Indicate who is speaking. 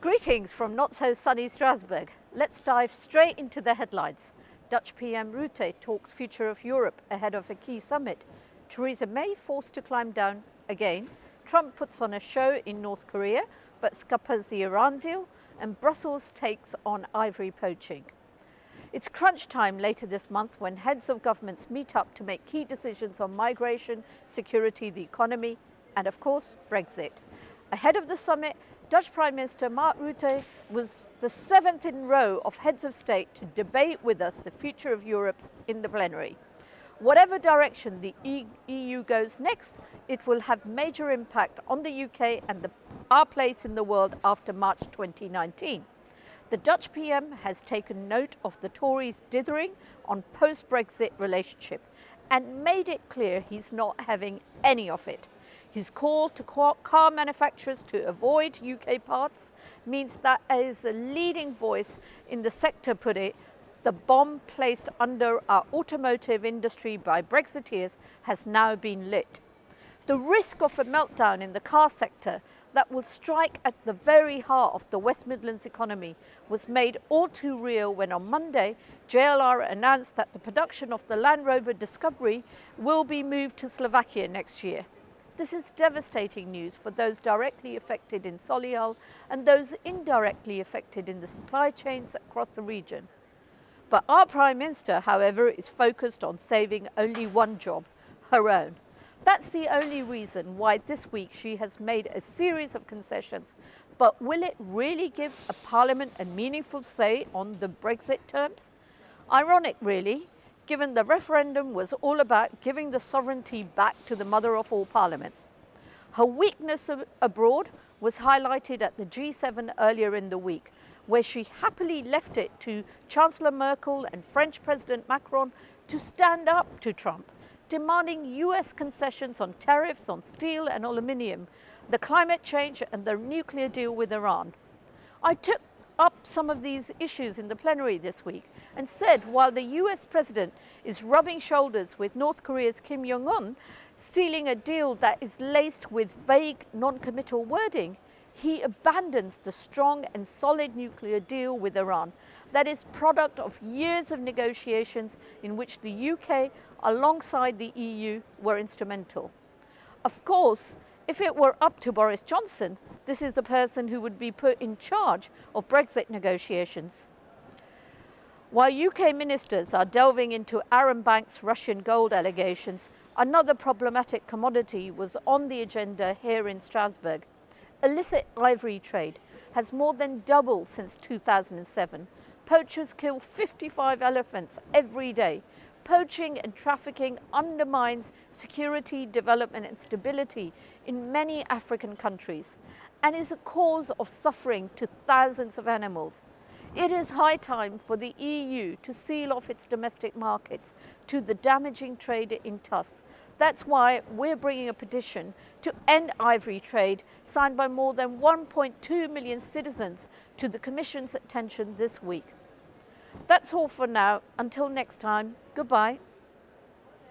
Speaker 1: Greetings from not-so-sunny Strasbourg. Let's dive straight into the headlines. Dutch PM Rutte talks future of Europe ahead of a key summit. Theresa May forced to climb down again. Trump puts on a show in North Korea but scuppers the Iran deal. And Brussels takes on ivory poaching. It's crunch time later this month when heads of governments meet up to make key decisions on migration, security, the economy, and of course, Brexit. Ahead of the summit, Dutch Prime Minister Mark Rutte was the seventh in a row of heads of state to debate with us the future of Europe in the plenary. Whatever direction the EU goes next, it will have major impact on the UK and our place in the world after March 2019. The Dutch PM has taken note of the Tories' dithering on post-Brexit relationship and made it clear he's not having any of it. His call to car manufacturers to avoid UK parts means that, as a leading voice in the sector put it, the bomb placed under our automotive industry by Brexiteers has now been lit. The risk of a meltdown in the car sector that will strike at the very heart of the West Midlands economy was made all too real when on Monday, JLR announced that the production of the Land Rover Discovery will be moved to Slovakia next year. This is devastating news for those directly affected in Solihull and those indirectly affected in the supply chains across the region. But our Prime Minister, however, is focused on saving only one job, her own. That's the only reason why this week she has made a series of concessions. But will it really give a Parliament a meaningful say on the Brexit terms? Ironic, really, given the referendum was all about giving the sovereignty back to the mother of all parliaments. Her weakness abroad was highlighted at the G7 earlier in the week, where she happily left it to Chancellor Merkel and French President Macron to stand up to Trump, demanding US concessions on tariffs on steel and aluminium, the climate change and the nuclear deal with Iran. I took up some of these issues in the plenary this week and said while the US president is rubbing shoulders with North Korea's Kim Jong-un, sealing a deal that is laced with vague non-committal wording, he abandons the strong and solid nuclear deal with Iran that is product of years of negotiations in which the UK, alongside the EU, were instrumental. Of course, if it were up to Boris Johnson, this is the person who would be put in charge of Brexit negotiations. While UK ministers are delving into Aaron Banks' Russian gold allegations, another problematic commodity was on the agenda here in Strasbourg. Illicit ivory trade has more than doubled since 2007. Poachers kill 55 elephants every day. Poaching and trafficking undermines security, development and stability in many African countries and is a cause of suffering to thousands of animals. It is high time for the EU to seal off its domestic markets to the damaging trade in tusks. That's why we're bringing a petition to end ivory trade signed by more than 1.2 million citizens to the Commission's attention this week. That's all for now. Until next time, goodbye.